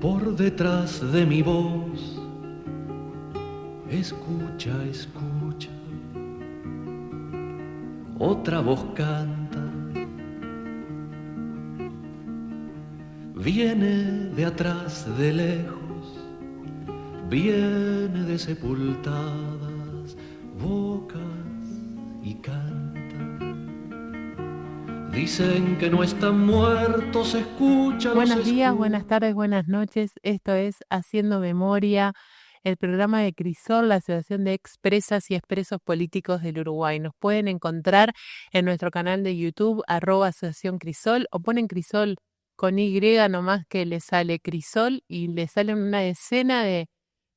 por detrás de mi voz. Escucha, escucha, otra voz canta, viene de atrás, de lejos, viene de sepultadas bocas y canta. Dicen que no están muertos, escucha. Buenos días, buenas tardes, buenas noches. Esto es Haciendo Memoria, el programa de Crisol, la Asociación de Expresas y Expresos Políticos del Uruguay. Nos pueden encontrar en nuestro canal de YouTube, @Asociación Crisol, o ponen Crisol con Y nomás, que les sale Crisol y les salen una decena de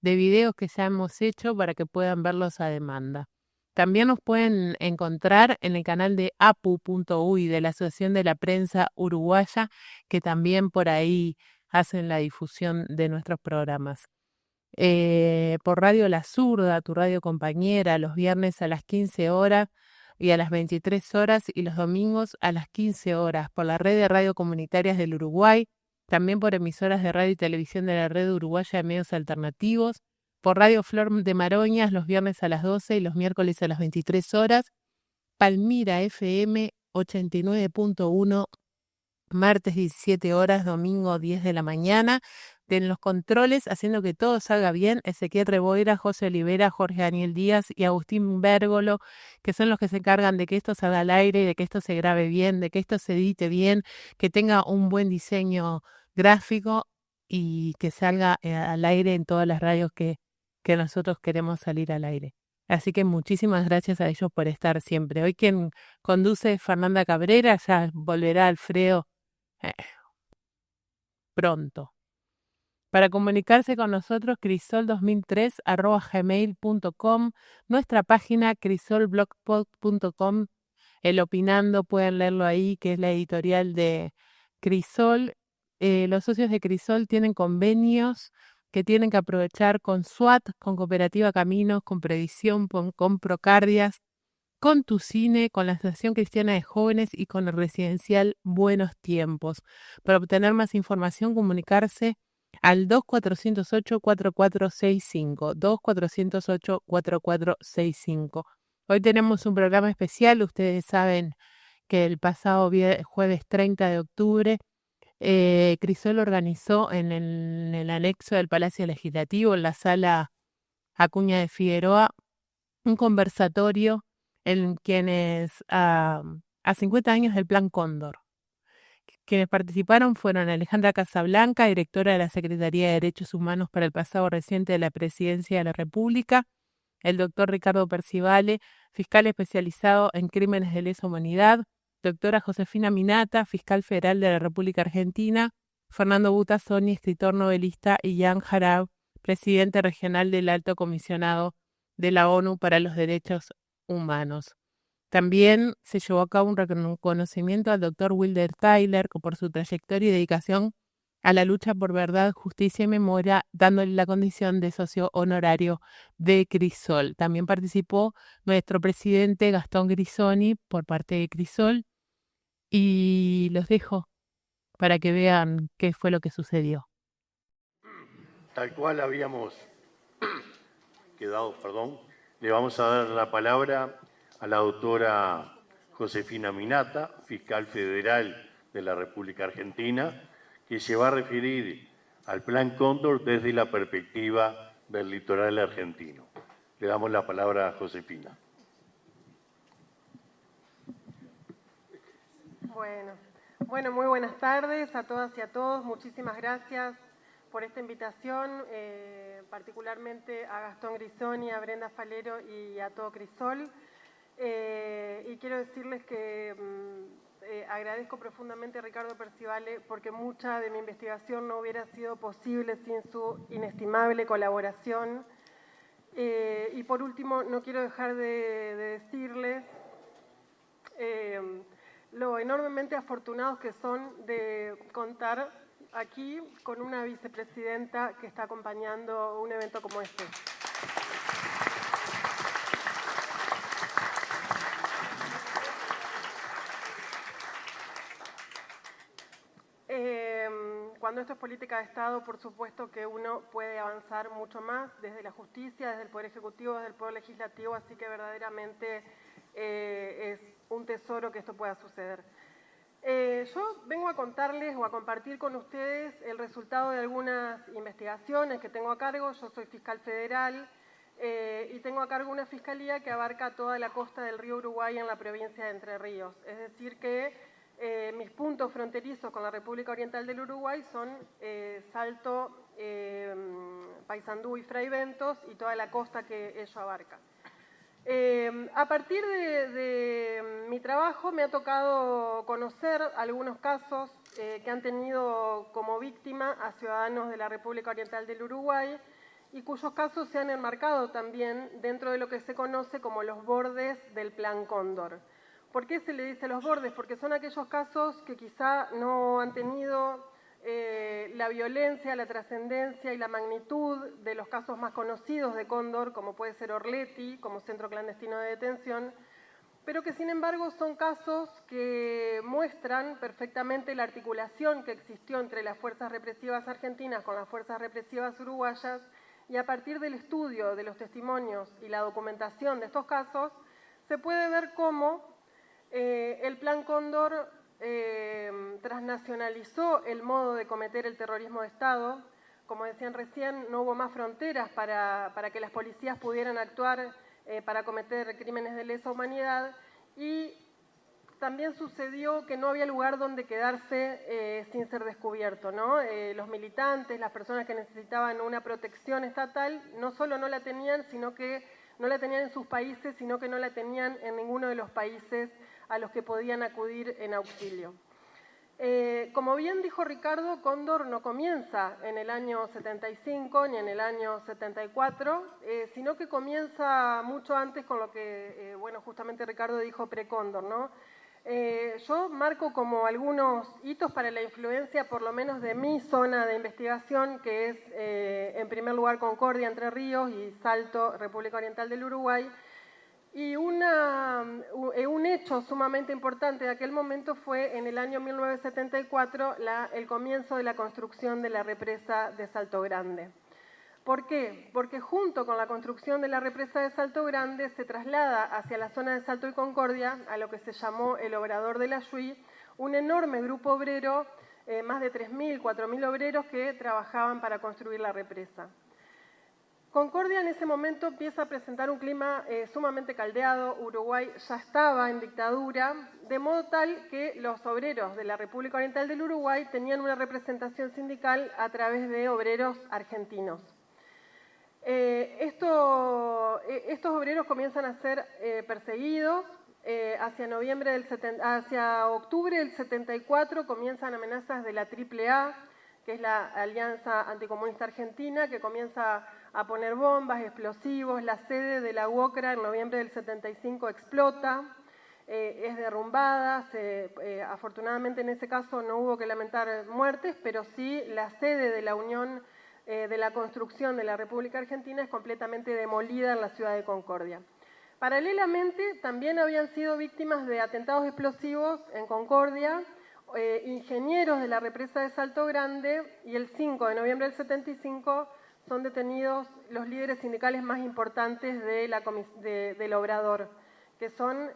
videos que ya hemos hecho para que puedan verlos a demanda. También nos pueden encontrar en el canal de apu.uy, de la Asociación de la Prensa Uruguaya, que también por ahí hacen la difusión de nuestros programas. Por Radio La Zurda, tu radio compañera, los viernes a las 15 horas y a las 23 horas, y los domingos a las 15 horas, por la red de radio comunitarias del Uruguay, también por emisoras de radio y televisión de la red uruguaya de medios alternativos, por Radio Flor de Maroñas los viernes a las 12 y los miércoles a las 23 horas, Palmira FM 89.1, martes 17 horas, domingo 10 de la mañana. En los controles, haciendo que todo salga bien, Ezequiel Reboira, José Olivera, Jorge Daniel Díaz y Agustín Bérgolo, que son los que se encargan de que esto salga al aire, de que esto se grabe bien, de que esto se edite bien, que tenga un buen diseño gráfico y que salga al aire en todas las radios que nosotros queremos salir al aire. Así que muchísimas gracias a ellos por estar siempre. Hoy quien conduce es Fernanda Cabrera, ya volverá Alfredo pronto. Para comunicarse con nosotros, crisol2003@gmail.com, nuestra página crisolblogspot.com, el Opinando, pueden leerlo ahí, que es la editorial de Crisol. Los socios de Crisol tienen convenios que tienen que aprovechar con SWAT, con Cooperativa Caminos, con Previsión, con Procardias, con Tu Cine, con la Asociación Cristiana de Jóvenes y con el Residencial Buenos Tiempos. Para obtener más información, comunicarse al 2408-4465, 2408-4465. Hoy tenemos un programa especial. Ustedes saben que el pasado jueves 30 de octubre, Crisol organizó en el anexo del Palacio Legislativo, en la sala Acuña de Figueroa, un conversatorio en quienes a 50 años del Plan Cóndor. Quienes participaron fueron Alejandra Casablanca, directora de la Secretaría de Derechos Humanos para el pasado reciente de la Presidencia de la República, el doctor Ricardo Percivale, fiscal especializado en crímenes de lesa humanidad, doctora Josefina Minata, fiscal federal de la República Argentina, Fernando Butazzoni, escritor, novelista, y Jan Jarab, presidente regional del Alto Comisionado de la ONU para los Derechos Humanos. También se llevó a cabo un reconocimiento al doctor Wilder Tyler por su trayectoria y dedicación a la lucha por verdad, justicia y memoria, dándole la condición de socio honorario de Crisol. También participó nuestro presidente Gastón Grisoni por parte de Crisol, y los dejo para que vean qué fue lo que sucedió. Tal cual habíamos quedado, le vamos a dar la palabra a la doctora Josefina Minata, fiscal federal de la República Argentina, que se va a referir al Plan Cóndor desde la perspectiva del litoral argentino. Le damos la palabra a Josefina. Bueno, muy buenas tardes a todas y a todos. Muchísimas gracias por esta invitación, particularmente a Gastón Grisoni, a Brenda Falero y a todo Crisol. Y quiero decirles que agradezco profundamente a Ricardo Percivale, porque mucha de mi investigación no hubiera sido posible sin su inestimable colaboración. Y por último, no quiero dejar de decirles lo enormemente afortunados que son de contar aquí con una vicepresidenta que está acompañando un evento como este. cuando esto es política de Estado, por supuesto que uno puede avanzar mucho más desde la justicia, desde el Poder Ejecutivo, desde el Poder Legislativo, así que verdaderamente es un tesoro que esto pueda suceder. Yo vengo a contarles o a compartir con ustedes el resultado de algunas investigaciones que tengo a cargo. Yo soy fiscal federal y tengo a cargo una fiscalía que abarca toda la costa del río Uruguay en la provincia de Entre Ríos. Es decir que mis puntos fronterizos con la República Oriental del Uruguay son Salto, Paysandú y Fray Bentos y toda la costa que ello abarca. A partir de mi trabajo me ha tocado conocer algunos casos que han tenido como víctima a ciudadanos de la República Oriental del Uruguay y cuyos casos se han enmarcado también dentro de lo que se conoce como los bordes del Plan Cóndor. ¿Por qué se le dice los bordes? Porque son aquellos casos que quizá no han tenido la violencia, la trascendencia y la magnitud de los casos más conocidos de Cóndor, como puede ser Orleti, como centro clandestino de detención, pero que sin embargo son casos que muestran perfectamente la articulación que existió entre las fuerzas represivas argentinas con las fuerzas represivas uruguayas, y a partir del estudio de los testimonios y la documentación de estos casos, se puede ver cómo el Plan Cóndor transnacionalizó el modo de cometer el terrorismo de Estado. Como decían recién, no hubo más fronteras para que las policías pudieran actuar para cometer crímenes de lesa humanidad, y también sucedió que no había lugar donde quedarse sin ser descubierto, ¿no? Los militantes, las personas que necesitaban una protección estatal, no solo no la tenían, sino que no la tenían en sus países, sino que no la tenían en ninguno de los países a los que podían acudir en auxilio. Como bien dijo Ricardo, Cóndor no comienza en el año 75 ni en el año 74, sino que comienza mucho antes con lo que, bueno, justamente Ricardo dijo pre-Cóndor, ¿no? Yo marco como algunos hitos para la influencia, por lo menos de mi zona de investigación, que es, en primer lugar, Concordia, Entre Ríos, y Salto, República Oriental del Uruguay. Y un hecho sumamente importante de aquel momento fue en el año 1974 el comienzo de la construcción de la represa de Salto Grande. ¿Por qué? Porque junto con la construcción de la represa de Salto Grande se traslada hacia la zona de Salto y Concordia, a lo que se llamó el Obrador de la Yui, un enorme grupo obrero, más de 3.000, 4.000 obreros que trabajaban para construir la represa. Concordia en ese momento empieza a presentar un clima sumamente caldeado. Uruguay ya estaba en dictadura, de modo tal que los obreros de la República Oriental del Uruguay tenían una representación sindical a través de obreros argentinos. Estos obreros comienzan a ser perseguidos. Hacia octubre del 74 comienzan amenazas de la AAA, que es la Alianza Anticomunista Argentina, que comienza a poner bombas, explosivos. La sede de la UOCRA en noviembre del 75 explota, es derrumbada. Afortunadamente en ese caso no hubo que lamentar muertes, pero sí la sede de la Unión de la Construcción de la República Argentina es completamente demolida en la ciudad de Concordia. Paralelamente, también habían sido víctimas de atentados explosivos en Concordia, ingenieros de la represa de Salto Grande, y el 5 de noviembre del 75 son detenidos los líderes sindicales más importantes del Obrador, que son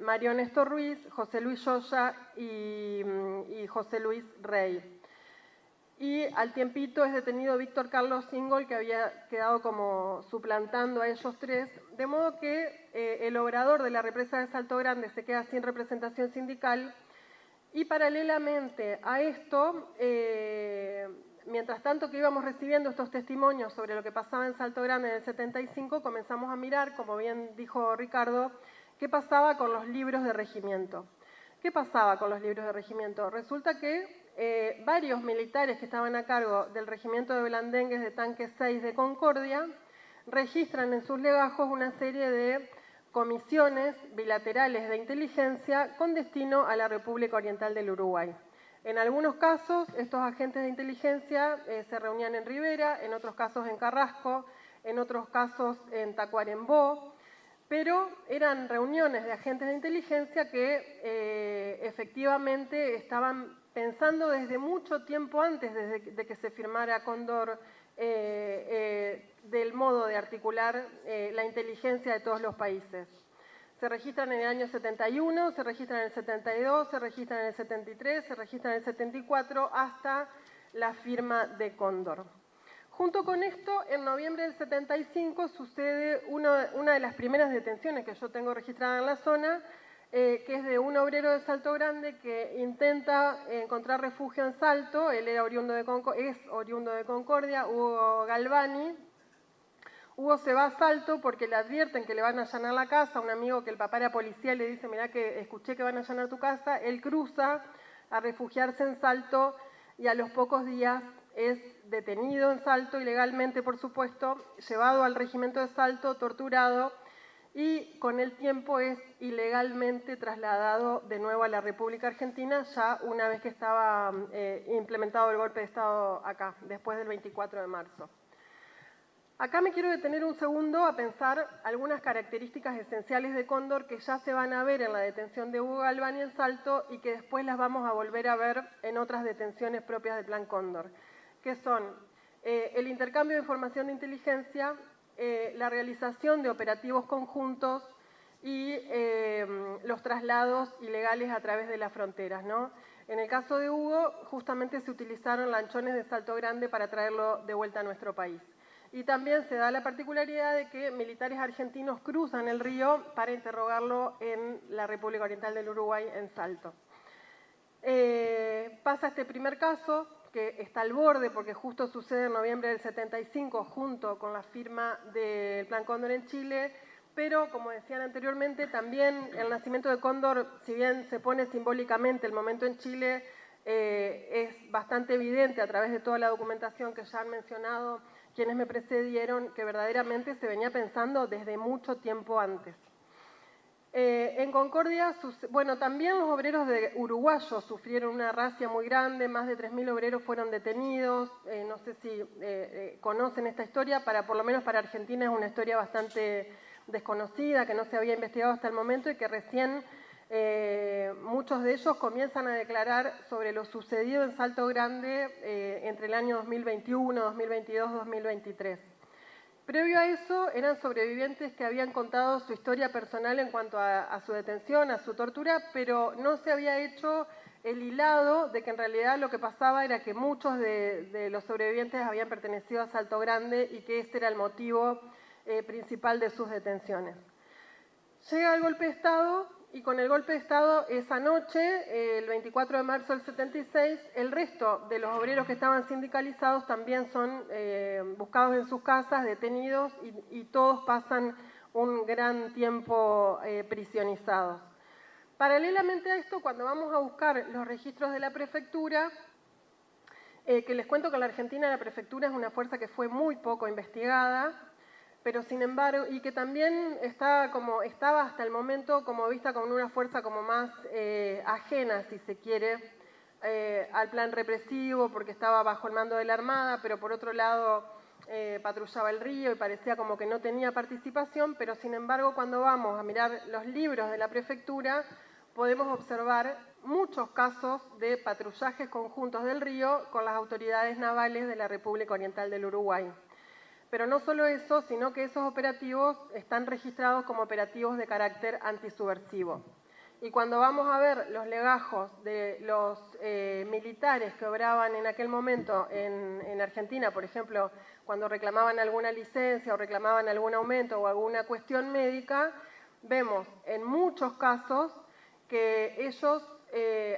Mario Néstor Ruiz, José Luis Yoya y José Luis Rey. Y al tiempito es detenido Víctor Carlos Singol, que había quedado como suplantando a ellos tres, de modo que el Obrador de la represa de Salto Grande se queda sin representación sindical. Y paralelamente a esto, mientras tanto que íbamos recibiendo estos testimonios sobre lo que pasaba en Salto Grande en el 75, comenzamos a mirar, como bien dijo Ricardo, qué pasaba con los libros de regimiento. ¿Qué pasaba con los libros de regimiento? Resulta que varios militares que estaban a cargo del regimiento de Blandengues de Tanque 6 de Concordia registran en sus legajos una serie de comisiones bilaterales de inteligencia con destino a la República Oriental del Uruguay. En algunos casos, estos agentes de inteligencia se reunían en Rivera, en otros casos en Carrasco, en otros casos en Tacuarembó, pero eran reuniones de agentes de inteligencia que efectivamente estaban pensando desde mucho tiempo antes de que se firmara Cóndor del modo de articular la inteligencia de todos los países. Se registran en el año 71, se registran en el 72, se registran en el 73, se registran en el 74 hasta la firma de Cóndor. Junto con esto, en noviembre del 75 sucede una de las primeras detenciones que yo tengo registrada en la zona, que es de un obrero de Salto Grande que intenta encontrar refugio en Salto. Él era oriundo de Concordia, Hugo Galvani. Hugo se va a Salto porque le advierten que le van a allanar la casa. Un amigo que el papá era policía le dice, mirá que escuché que van a allanar tu casa. Él cruza a refugiarse en Salto y a los pocos días es detenido en Salto, ilegalmente por supuesto, llevado al regimiento de Salto, torturado y con el tiempo es ilegalmente trasladado de nuevo a la República Argentina, ya una vez que estaba implementado el golpe de Estado acá, después del 24 de marzo. Acá me quiero detener un segundo a pensar algunas características esenciales de Cóndor que ya se van a ver en la detención de Hugo Galvani en Salto y que después las vamos a volver a ver en otras detenciones propias del Plan Cóndor, que son el intercambio de información de inteligencia, la realización de operativos conjuntos y los traslados ilegales a través de las fronteras, ¿no? En el caso de Hugo, justamente se utilizaron lanchones de Salto Grande para traerlo de vuelta a nuestro país. Y también se da la particularidad de que militares argentinos cruzan el río para interrogarlo en la República Oriental del Uruguay, en Salto. Pasa este primer caso, que está al borde, porque justo sucede en noviembre del 75, junto con la firma del Plan Cóndor en Chile, pero, como decían anteriormente, también el nacimiento de Cóndor, si bien se pone simbólicamente el momento en Chile, es bastante evidente a través de toda la documentación que ya han mencionado quienes me precedieron, que verdaderamente se venía pensando desde mucho tiempo antes. En Concordia, bueno, también los obreros uruguayos sufrieron una racia muy grande, más de 3.000 obreros fueron detenidos, no sé si conocen esta historia, por lo menos para Argentina es una historia bastante desconocida, que no se había investigado hasta el momento y que recién muchos de ellos comienzan a declarar sobre lo sucedido en Salto Grande entre el año 2021, 2022, 2023. Previo a eso, eran sobrevivientes que habían contado su historia personal en cuanto a su detención, a su tortura, pero no se había hecho el hilado de que en realidad lo que pasaba era que muchos de los sobrevivientes habían pertenecido a Salto Grande y que este era el motivo principal de sus detenciones. Llega el golpe de Estado y con el golpe de Estado esa noche, el 24 de marzo del 76, el resto de los obreros que estaban sindicalizados también son buscados en sus casas, detenidos y todos pasan un gran tiempo prisionizados. Paralelamente a esto, cuando vamos a buscar los registros de la prefectura, que les cuento que en la Argentina la prefectura es una fuerza que fue muy poco investigada, pero sin embargo, y que también estaba hasta el momento como vista como una fuerza como más ajena, si se quiere, al plan represivo, porque estaba bajo el mando de la Armada, pero por otro lado patrullaba el río y parecía como que no tenía participación, pero sin embargo cuando vamos a mirar los libros de la prefectura, podemos observar muchos casos de patrullajes conjuntos del río con las autoridades navales de la República Oriental del Uruguay. Pero no solo eso, sino que esos operativos están registrados como operativos de carácter antisubversivo. Y cuando vamos a ver los legajos de los militares que obraban en aquel momento en Argentina, por ejemplo, cuando reclamaban alguna licencia o reclamaban algún aumento o alguna cuestión médica, vemos en muchos casos que ellos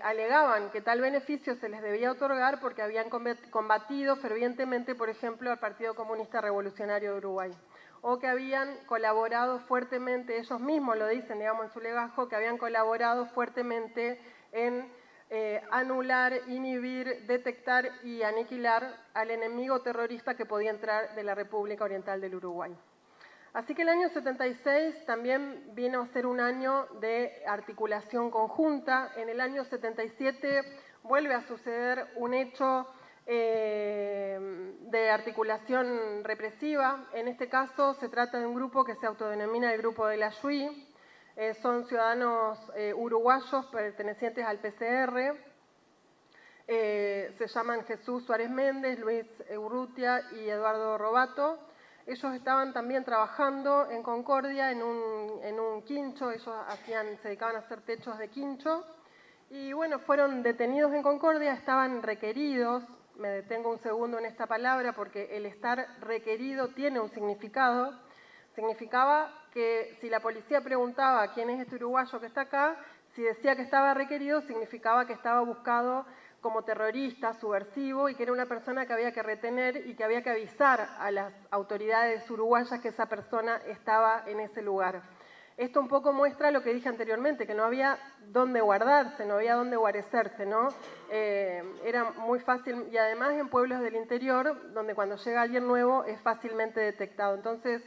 alegaban que tal beneficio se les debía otorgar porque habían combatido fervientemente, por ejemplo, al Partido Comunista Revolucionario de Uruguay, o que habían colaborado fuertemente, ellos mismos lo dicen, digamos, en su legajo, que habían colaborado fuertemente en anular, inhibir, detectar y aniquilar al enemigo terrorista que podía entrar de la República Oriental del Uruguay. Así que el año 76 también vino a ser un año de articulación conjunta. En el año 77 vuelve a suceder un hecho de articulación represiva. En este caso se trata de un grupo que se autodenomina el Grupo de la Yui. Son ciudadanos uruguayos pertenecientes al PCR. se llaman Jesús Suárez Méndez, Luis Urrutia y Eduardo Robato. Ellos estaban también trabajando en Concordia en un quincho, ellos se dedicaban a hacer techos de quincho. Y bueno, fueron detenidos en Concordia, estaban requeridos. Me detengo un segundo en esta palabra porque el estar requerido tiene un significado. Significaba que si la policía preguntaba quién es este uruguayo que está acá, si decía que estaba requerido, significaba que estaba buscado como terrorista, subversivo, y que era una persona que había que retener y que había que avisar a las autoridades uruguayas que esa persona estaba en ese lugar. Esto un poco muestra lo que dije anteriormente, que no había dónde guardarse, no había dónde guarecerse, ¿no? Era muy fácil, y además en pueblos del interior, donde cuando llega alguien nuevo es fácilmente detectado. Entonces,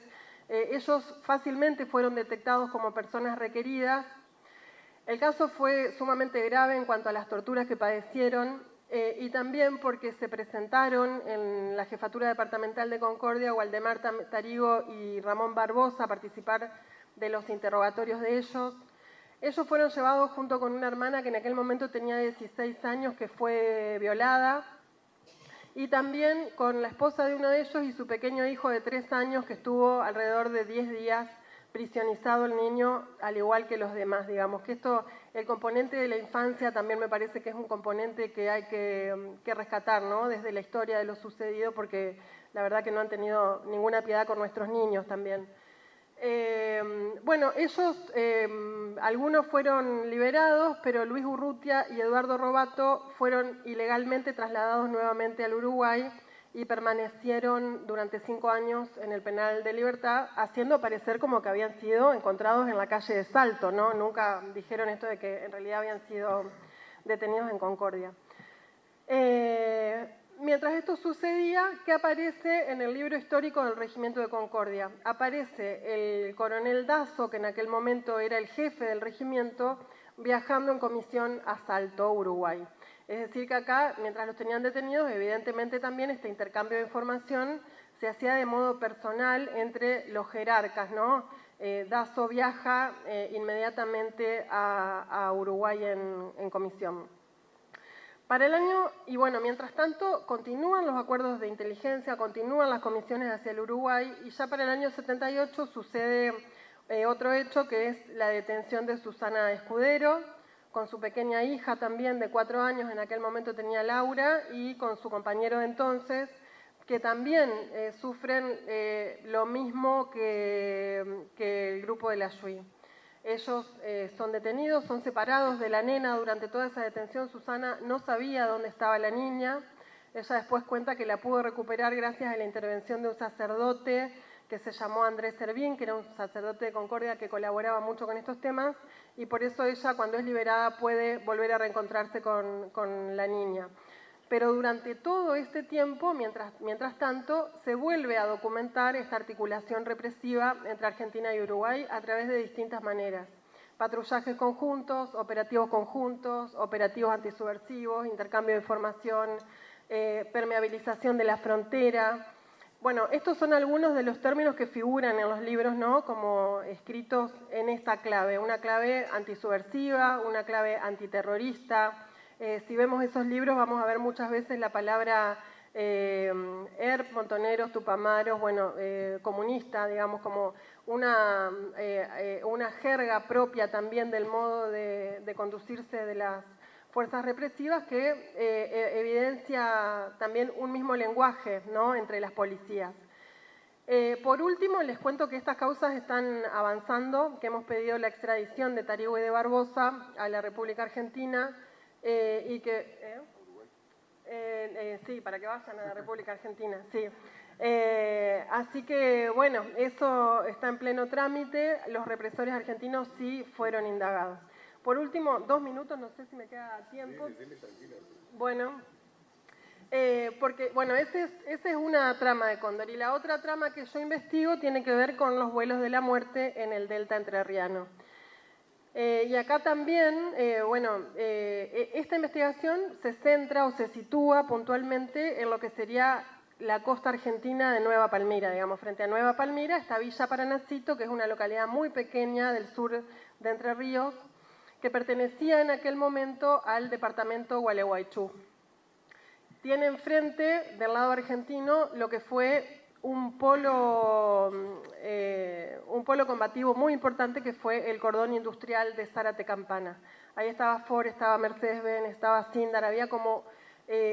ellos fácilmente fueron detectados como personas requeridas. El caso fue sumamente grave en cuanto a las torturas que padecieron y también porque se presentaron en la Jefatura Departamental de Concordia Waldemar Tarigo y Ramón Barbosa a participar de los interrogatorios de ellos. Ellos fueron llevados junto con una hermana que en aquel momento tenía 16 años, que fue violada, y también con la esposa de uno de ellos y su pequeño hijo de 3 años, que estuvo alrededor de 10 días prisionizado el niño, al igual que los demás, digamos. Que esto, el componente de la infancia también me parece que es un componente que hay que rescatar, ¿no? Desde la historia de lo sucedido, porque la verdad que no han tenido ninguna piedad con nuestros niños también. Bueno, ellos, algunos fueron liberados, pero Luis Urrutia y Eduardo Robato fueron ilegalmente trasladados nuevamente al Uruguay y permanecieron durante 5 años en el penal de Libertad, haciendo parecer como que habían sido encontrados en la calle de Salto, ¿no? Nunca dijeron esto de que en realidad habían sido detenidos en Concordia. Mientras esto sucedía, ¿qué aparece en el libro histórico del Regimiento de Concordia? Aparece el coronel Dazo, que en aquel momento era el jefe del regimiento, viajando en comisión a Salto, Uruguay. Es decir, que acá, mientras los tenían detenidos, evidentemente también este intercambio de información se hacía de modo personal entre los jerarcas, ¿no? Dazo viaja inmediatamente a Uruguay en comisión. Para el año, y bueno, mientras tanto, continúan los acuerdos de inteligencia, continúan las comisiones hacia el Uruguay, y ya para el año 78 sucede otro hecho, que es la detención de Susana Escudero, con su pequeña hija también de 4 años, en aquel momento tenía Laura, y con su compañero de entonces, que también sufren lo mismo que el grupo de la Yui. Ellos son detenidos, son separados de la nena durante toda esa detención. Susana no sabía dónde estaba la niña. Ella después cuenta que la pudo recuperar gracias a la intervención de un sacerdote que se llamó Andrés Servín, que era un sacerdote de Concordia que colaboraba mucho con estos temas, y por eso ella, cuando es liberada, puede volver a reencontrarse con la niña. Pero durante todo este tiempo, mientras tanto, se vuelve a documentar esta articulación represiva entre Argentina y Uruguay a través de distintas maneras. Patrullajes conjuntos, operativos antisubversivos, intercambio de información, permeabilización de la frontera. Bueno, estos son algunos de los términos que figuran en los libros, ¿no? Como escritos en esta clave. Una clave antisubversiva, una clave antiterrorista. Si vemos esos libros vamos a ver muchas veces la palabra ERP, montoneros, tupamaros, bueno, comunista, digamos, como una jerga propia también del modo de conducirse de las fuerzas represivas, que evidencia también un mismo lenguaje, ¿no?, entre las policías. Por último, les cuento que estas causas están avanzando, que hemos pedido la extradición de Tarigo y de Barbosa a la República Argentina, y que sí, para que vayan a la República Argentina, sí. Así que, bueno, eso está en pleno trámite. Los represores argentinos sí fueron indagados. Por último, 2 minutos, no sé si me queda tiempo. Bueno, porque, bueno, esa es una trama de Cóndor. Y la otra trama que yo investigo tiene que ver con los vuelos de la muerte en el delta entrerriano. Y acá también, esta investigación se centra o se sitúa puntualmente en lo que sería la costa argentina de Nueva Palmira, digamos. Frente a Nueva Palmira está Villa Paranacito, que es una localidad muy pequeña del sur de Entre Ríos, que pertenecía en aquel momento al departamento Gualeguaychú. tiene enfrente, del lado argentino, lo que fue un polo combativo muy importante, que fue el cordón industrial de Zárate Campana. Ahí estaba Ford, estaba Mercedes-Benz, estaba Sindar, había como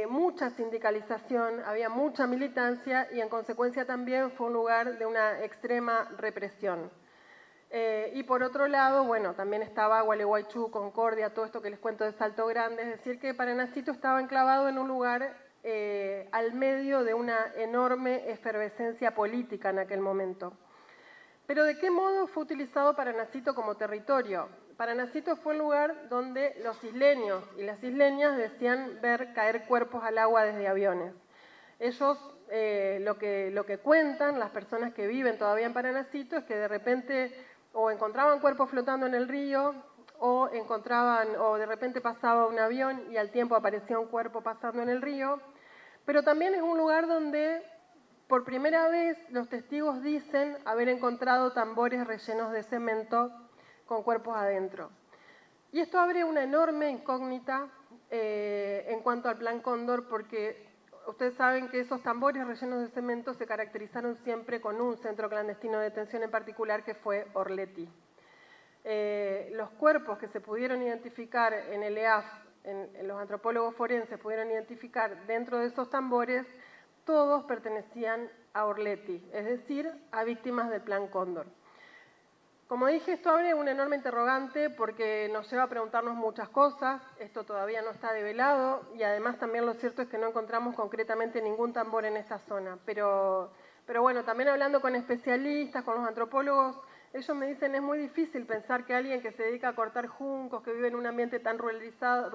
mucha sindicalización, había mucha militancia y en consecuencia también fue un lugar de una extrema represión. Y por otro lado, bueno, también estaba Gualeguaychú, Concordia, todo esto que les cuento de Salto Grande, es decir que Paranacito estaba enclavado en un lugar al medio de una enorme efervescencia política en aquel momento. Pero ¿de qué modo fue utilizado Paranacito como territorio? Paranacito fue el lugar donde los isleños y las isleñas decían ver caer cuerpos al agua desde aviones. Ellos, lo que cuentan, las personas que viven todavía en Paranacito, es que de repente o encontraban cuerpos flotando en el río, o de repente pasaba un avión y al tiempo aparecía un cuerpo pasando en el río. Pero también es un lugar donde por primera vez los testigos dicen haber encontrado tambores rellenos de cemento con cuerpos adentro. Y esto abre una enorme incógnita en cuanto al Plan Cóndor, porque ustedes saben que esos tambores rellenos de cemento se caracterizaron siempre con un centro clandestino de detención en particular, que fue Orleti. Los cuerpos que se pudieron identificar en el EAF, en los antropólogos forenses pudieron identificar dentro de esos tambores, todos pertenecían a Orleti, es decir, a víctimas del Plan Cóndor. Como dije, esto abre una enorme interrogante porque nos lleva a preguntarnos muchas cosas. Esto todavía no está develado y además también lo cierto es que no encontramos concretamente ningún tambor en esta zona. Pero bueno, también hablando con especialistas, con los antropólogos, ellos me dicen es muy difícil pensar que alguien que se dedica a cortar juncos, que vive en un ambiente tan ruralizado,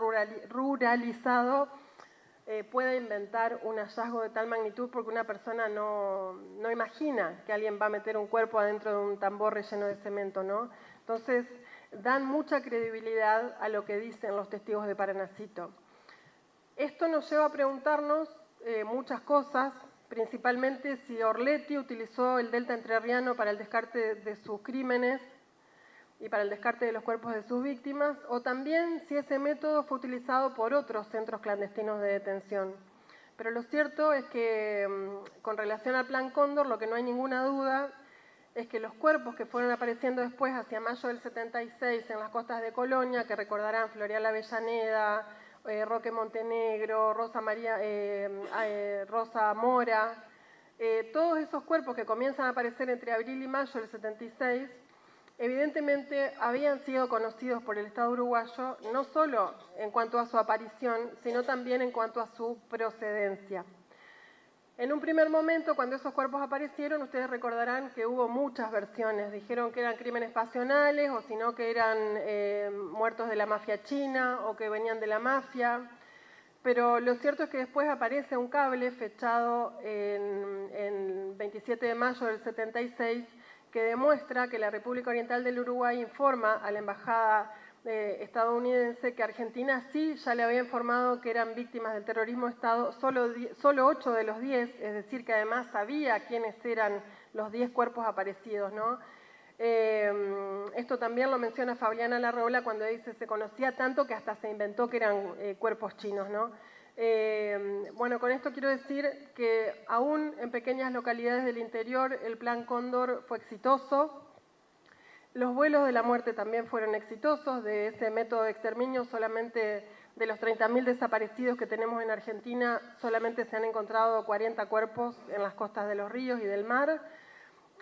pueda inventar un hallazgo de tal magnitud, porque una persona no imagina que alguien va a meter un cuerpo adentro de un tambor relleno de cemento, ¿no? Entonces, dan mucha credibilidad a lo que dicen los testigos de Paranacito. Esto nos lleva a preguntarnos muchas cosas, principalmente si Orleti utilizó el delta entrerriano para el descarte de sus crímenes y para el descarte de los cuerpos de sus víctimas, o también si ese método fue utilizado por otros centros clandestinos de detención. Pero lo cierto es que con relación al Plan Cóndor, lo que no hay ninguna duda es que los cuerpos que fueron apareciendo después, hacia mayo del 76, en las costas de Colonia, que recordarán Floreal Avellaneda, Roque Montenegro, Rosa Mora, todos esos cuerpos que comienzan a aparecer entre abril y mayo del 76, evidentemente habían sido conocidos por el Estado uruguayo, no solo en cuanto a su aparición, sino también en cuanto a su procedencia. En un primer momento, cuando esos cuerpos aparecieron, ustedes recordarán que hubo muchas versiones. Dijeron que eran crímenes pasionales, o sino que eran muertos de la mafia china, o que venían de la mafia. Pero lo cierto es que después aparece un cable fechado en 27 de mayo del 76, que demuestra que la República Oriental del Uruguay informa a la embajada estadounidense que Argentina sí ya le había informado que eran víctimas del terrorismo de Estado, solo 8 de los 10, es decir, que además sabía quiénes eran los 10 cuerpos aparecidos, ¿no? Esto también lo menciona Fabiana Larraola cuando dice se conocía tanto que hasta se inventó que eran cuerpos chinos, ¿no? Bueno, con esto quiero decir que aún en pequeñas localidades del interior el Plan Cóndor fue exitoso. Los vuelos de la muerte también fueron exitosos. De ese método de exterminio, solamente de los 30.000 desaparecidos que tenemos en Argentina, solamente se han encontrado 40 cuerpos en las costas de los ríos y del mar.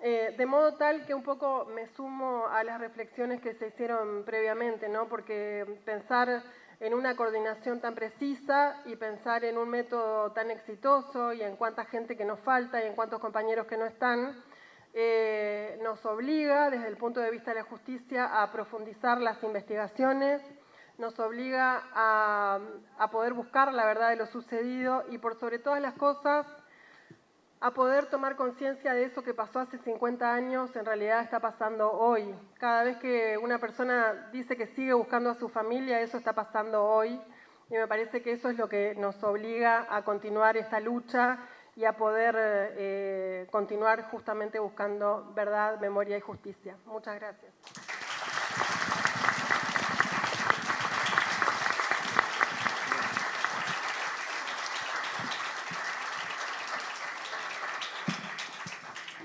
De modo tal que un poco me sumo a las reflexiones que se hicieron previamente, ¿no? Porque pensar en una coordinación tan precisa y pensar en un método tan exitoso y en cuánta gente que nos falta y en cuántos compañeros que no están, nos obliga desde el punto de vista de la justicia a profundizar las investigaciones, nos obliga a poder buscar la verdad de lo sucedido y por sobre todas las cosas a poder tomar conciencia de eso que pasó hace 50 años, en realidad está pasando hoy. Cada vez que una persona dice que sigue buscando a su familia, eso está pasando hoy. Y me parece que eso es lo que nos obliga a continuar esta lucha y a poder continuar justamente buscando verdad, memoria y justicia. Muchas gracias.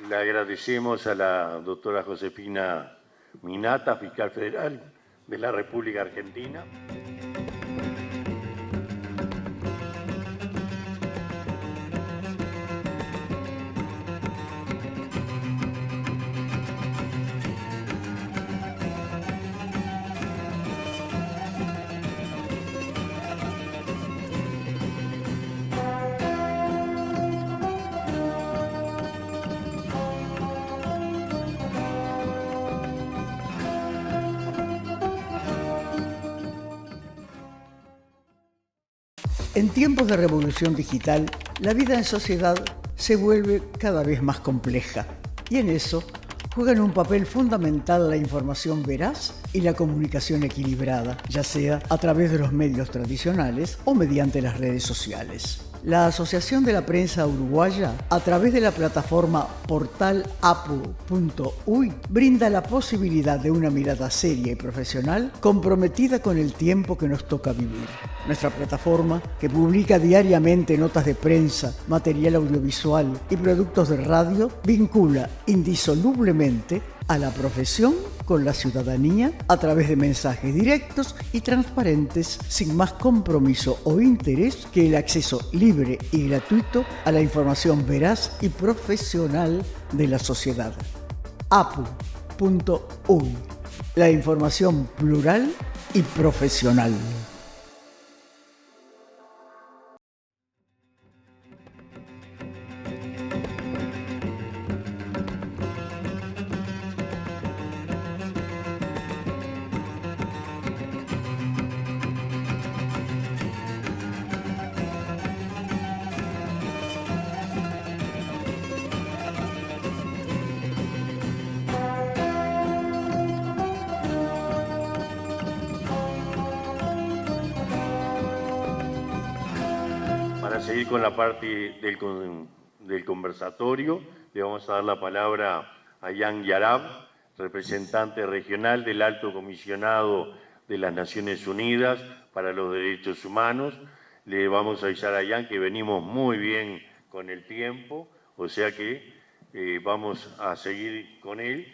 Le agradecemos a la doctora Josefina Minata, fiscal federal de la República Argentina. En tiempos de revolución digital, la vida en sociedad se vuelve cada vez más compleja y en eso juegan un papel fundamental la información veraz y la comunicación equilibrada, ya sea a través de los medios tradicionales o mediante las redes sociales. La Asociación de la Prensa Uruguaya, a través de la plataforma portalapu.uy, brinda la posibilidad de una mirada seria y profesional comprometida con el tiempo que nos toca vivir. Nuestra plataforma, que publica diariamente notas de prensa, material audiovisual y productos de radio, vincula indisolublemente a la profesión con la ciudadanía a través de mensajes directos y transparentes, sin más compromiso o interés que el acceso libre y gratuito a la información veraz y profesional de la sociedad. apu.uy, la información plural y profesional. Para seguir con la parte del conversatorio, le vamos a dar la palabra a Jan Yarab, representante regional del Alto Comisionado de las Naciones Unidas para los Derechos Humanos. Le vamos a avisar a Jan que venimos muy bien con el tiempo, o sea que vamos a seguir con él.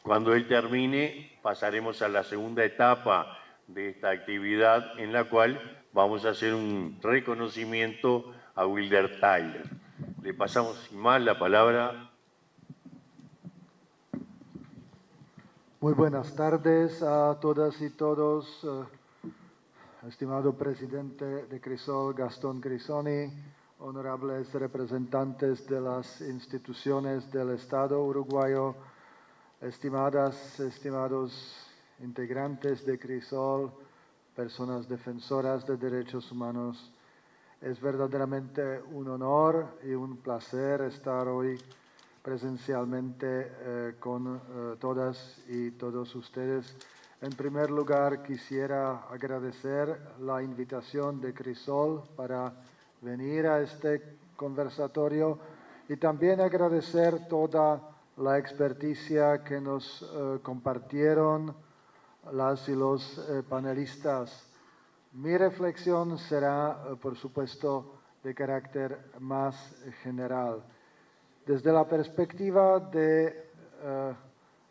Cuando él termine, pasaremos a la segunda etapa de esta actividad, en la cual vamos a hacer un reconocimiento a Wilder Tyler. Le pasamos sin más la palabra. Muy buenas tardes a todas y todos. Estimado presidente de Crisol, Gastón Grisoni, honorables representantes de las instituciones del Estado uruguayo, estimados integrantes de Crisol, personas defensoras de derechos humanos. Es verdaderamente un honor y un placer estar hoy presencialmente con todas y todos ustedes. En primer lugar, quisiera agradecer la invitación de Crisol para venir a este conversatorio y también agradecer toda la experticia que nos compartieron las y los panelistas. Mi reflexión será, por supuesto, de carácter más general. Desde la perspectiva de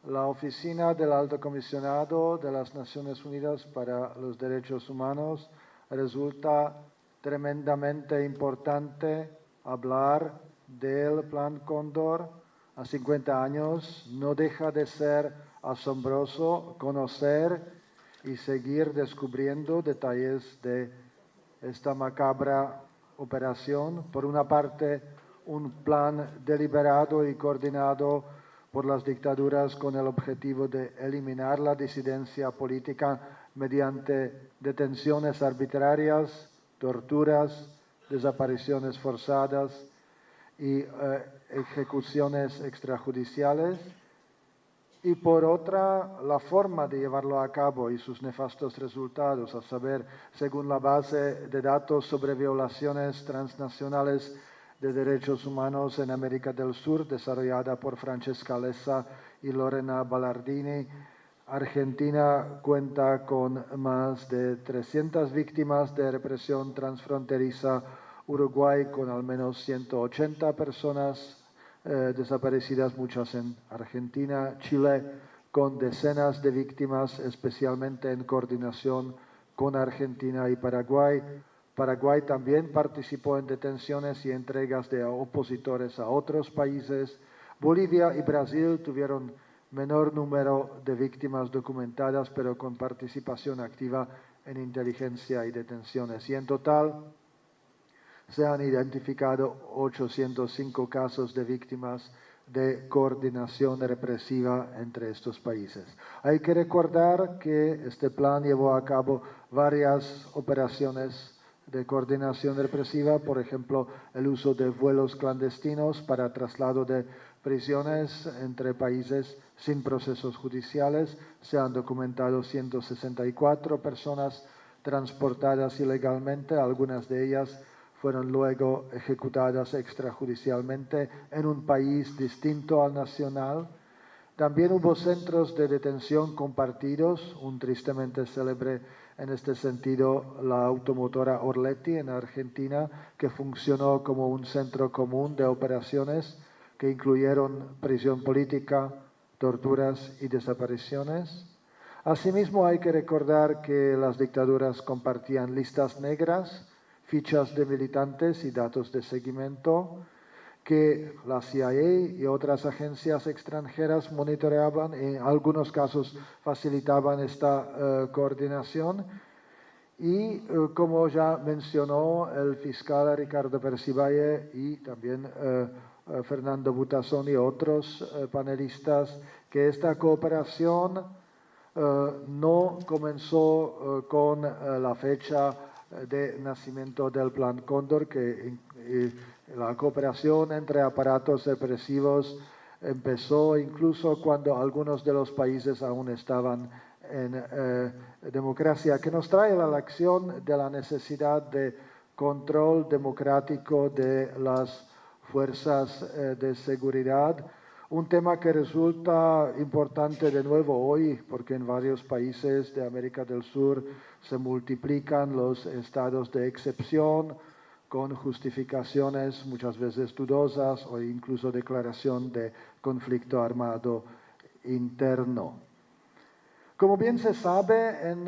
la Oficina del Alto Comisionado de las Naciones Unidas para los Derechos Humanos, resulta tremendamente importante hablar del Plan Cóndor. A 50 años no deja de ser asombroso conocer y seguir descubriendo detalles de esta macabra operación. Por una parte, un plan deliberado y coordinado por las dictaduras con el objetivo de eliminar la disidencia política mediante detenciones arbitrarias, torturas, desapariciones forzadas y ejecuciones extrajudiciales. Y por otra, la forma de llevarlo a cabo y sus nefastos resultados, a saber, según la base de datos sobre violaciones transnacionales de derechos humanos en América del Sur, desarrollada por Francesca Lessa y Lorena Ballardini, Argentina cuenta con más de 300 víctimas de represión transfronteriza, Uruguay con al menos 180 personas desaparecidas, muchas en Argentina, Chile, con decenas de víctimas, especialmente en coordinación con Argentina y Paraguay. Paraguay también participó en detenciones y entregas de opositores a otros países. Bolivia y Brasil tuvieron menor número de víctimas documentadas, pero con participación activa en inteligencia y detenciones. Y en total se han identificado 805 casos de víctimas de coordinación represiva entre estos países. Hay que recordar que este plan llevó a cabo varias operaciones de coordinación represiva, por ejemplo, el uso de vuelos clandestinos para traslado de prisiones entre países sin procesos judiciales. Se han documentado 164 personas transportadas ilegalmente, algunas de ellas fueron luego ejecutadas extrajudicialmente en un país distinto al nacional. También hubo centros de detención compartidos, un tristemente célebre en este sentido la automotora Orletti en Argentina, que funcionó como un centro común de operaciones que incluyeron prisión política, torturas y desapariciones. Asimismo, hay que recordar que las dictaduras compartían listas negras, fichas de militantes y datos de seguimiento, que la CIA y otras agencias extranjeras monitoreaban y en algunos casos facilitaban esta coordinación. Y como ya mencionó el fiscal Ricardo Percivalle y también Fernando Butazón y otros panelistas, que esta cooperación no comenzó con la fecha de nacimiento del Plan Cóndor, que la cooperación entre aparatos represivos empezó incluso cuando algunos de los países aún estaban en democracia, que nos trae a la lección de la necesidad de control democrático de las fuerzas de seguridad. Un tema que resulta importante de nuevo hoy, porque en varios países de América del Sur se multiplican los estados de excepción con justificaciones muchas veces dudosas o incluso declaración de conflicto armado interno. Como bien se sabe, en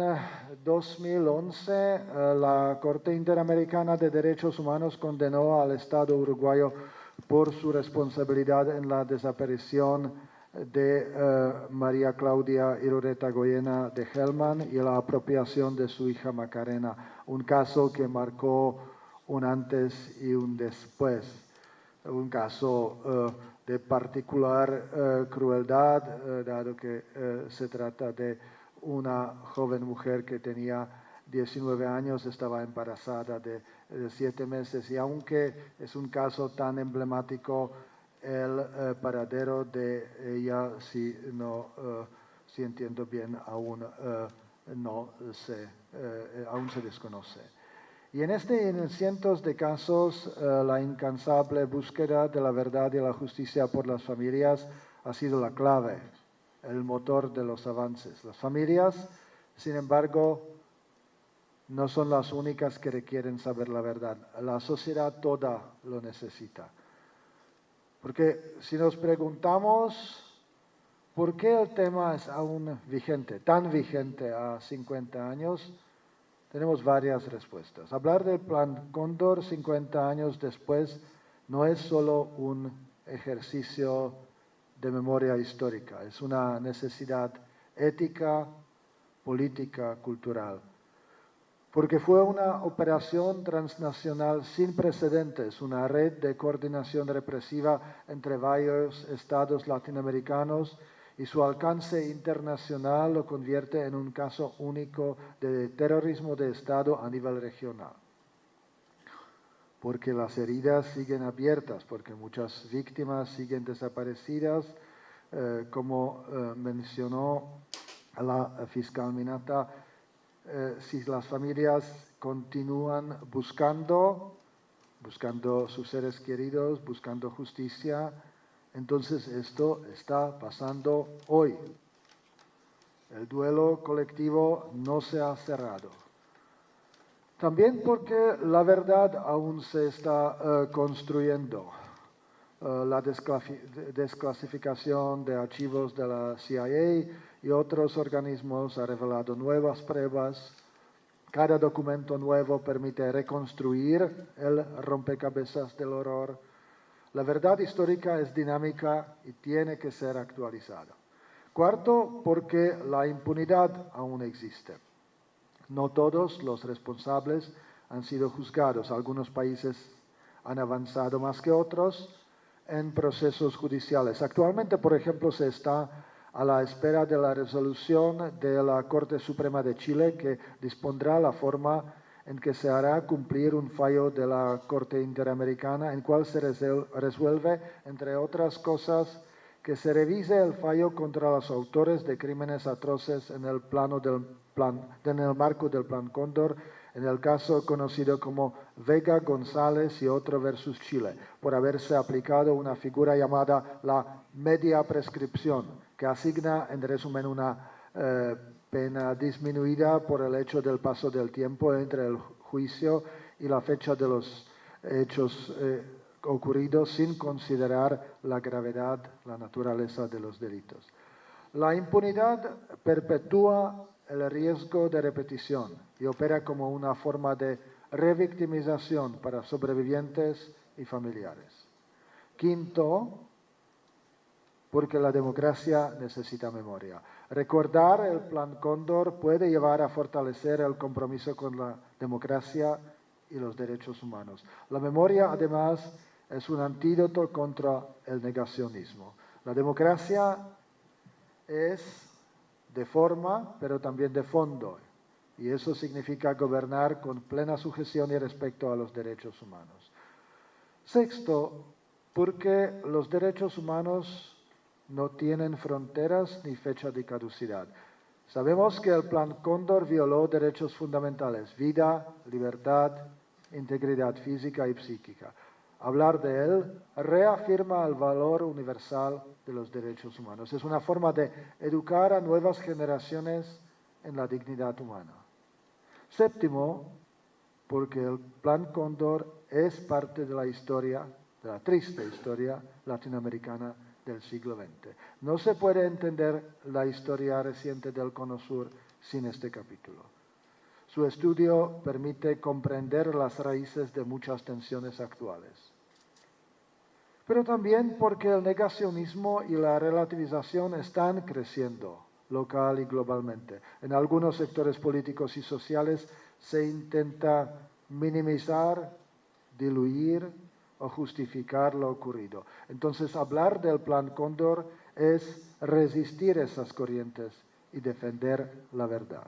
2011 la Corte Interamericana de Derechos Humanos condenó al Estado uruguayo por su responsabilidad en la desaparición de María Claudia Irureta Goyena de Hellman y la apropiación de su hija Macarena, un caso que marcó un antes y un después, un caso de particular crueldad, dado que se trata de una joven mujer que tenía 19 años, estaba embarazada de 7 meses, y aunque es un caso tan emblemático, el paradero de ella, si entiendo bien, aún se desconoce. Y en cientos de casos, la incansable búsqueda de la verdad y la justicia por las familias ha sido la clave, el motor de los avances. Las familias, sin embargo, no son las únicas que requieren saber la verdad. La sociedad toda lo necesita. Porque si nos preguntamos por qué el tema es aún vigente, tan vigente a 50 años, tenemos varias respuestas. Hablar del Plan Cóndor 50 años después no es solo un ejercicio de memoria histórica, es una necesidad ética, política, cultural. Porque fue una operación transnacional sin precedentes, una red de coordinación represiva entre varios estados latinoamericanos, y su alcance internacional lo convierte en un caso único de terrorismo de Estado a nivel regional. Porque las heridas siguen abiertas, porque muchas víctimas siguen desaparecidas, como mencionó la fiscal Minata. Si las familias continúan buscando sus seres queridos, buscando justicia, entonces esto está pasando hoy. El duelo colectivo no se ha cerrado. También porque la verdad aún se está construyendo. la desclasificación de archivos de la CIA y otros organismos ha revelado nuevas pruebas. Cada documento nuevo permite reconstruir el rompecabezas del horror. La verdad histórica es dinámica y tiene que ser actualizada. Cuarto, porque la impunidad aún existe. No todos los responsables han sido juzgados. Algunos países han avanzado más que otros en procesos judiciales. Actualmente, por ejemplo, se está a la espera de la resolución de la Corte Suprema de Chile que dispondrá la forma en que se hará cumplir un fallo de la Corte Interamericana en cual se resuelve, entre otras cosas, que se revise el fallo contra los autores de crímenes atroces en el marco del Plan Cóndor, en el caso conocido como Vega, González y otro versus Chile, por haberse aplicado una figura llamada la media prescripción, que asigna, en resumen, una pena disminuida por el hecho del paso del tiempo entre el juicio y la fecha de los hechos ocurridos sin considerar la gravedad, la naturaleza de los delitos. La impunidad perpetúa el riesgo de repetición y opera como una forma de revictimización para sobrevivientes y familiares. Quinto, porque la democracia necesita memoria. Recordar el Plan Cóndor puede llevar a fortalecer el compromiso con la democracia y los derechos humanos. La memoria, además, es un antídoto contra el negacionismo. La democracia es de forma, pero también de fondo, y eso significa gobernar con plena sujeción y respeto a los derechos humanos. Sexto, porque los derechos humanos no tienen fronteras ni fecha de caducidad. Sabemos que el Plan Cóndor violó derechos fundamentales, vida, libertad, integridad física y psíquica. Hablar de él reafirma el valor universal de los derechos humanos. Es una forma de educar a nuevas generaciones en la dignidad humana. Séptimo, porque el Plan Cóndor es parte de la historia, de la triste historia latinoamericana del siglo XX. No se puede entender la historia reciente del Cono Sur sin este capítulo. Su estudio permite comprender las raíces de muchas tensiones actuales. Pero también porque el negacionismo y la relativización están creciendo local y globalmente. En algunos sectores políticos y sociales se intenta minimizar, diluir o justificar lo ocurrido. Entonces, hablar del Plan Cóndor es resistir esas corrientes y defender la verdad.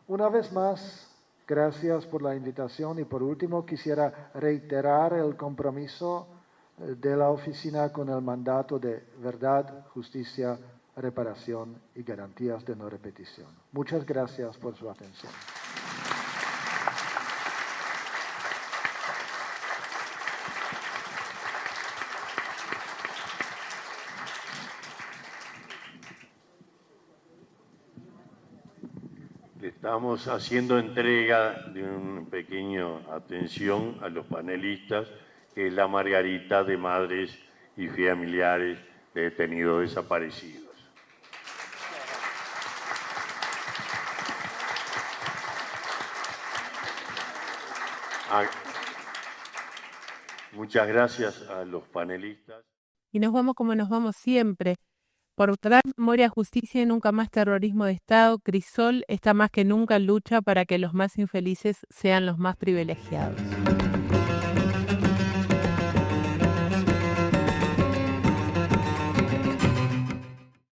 Una vez más, gracias por la invitación y por último quisiera reiterar el compromiso de la oficina con el mandato de verdad, justicia, reparación y garantías de no repetición. Muchas gracias por su atención. Estamos haciendo entrega de una pequeña atención a los panelistas, que es la margarita de madres y familiares de detenidos desaparecidos. Muchas gracias a los panelistas. Y nos vamos como nos vamos siempre. Por traer memoria, justicia y nunca más terrorismo de Estado, Crisol está más que nunca en lucha para que los más infelices sean los más privilegiados.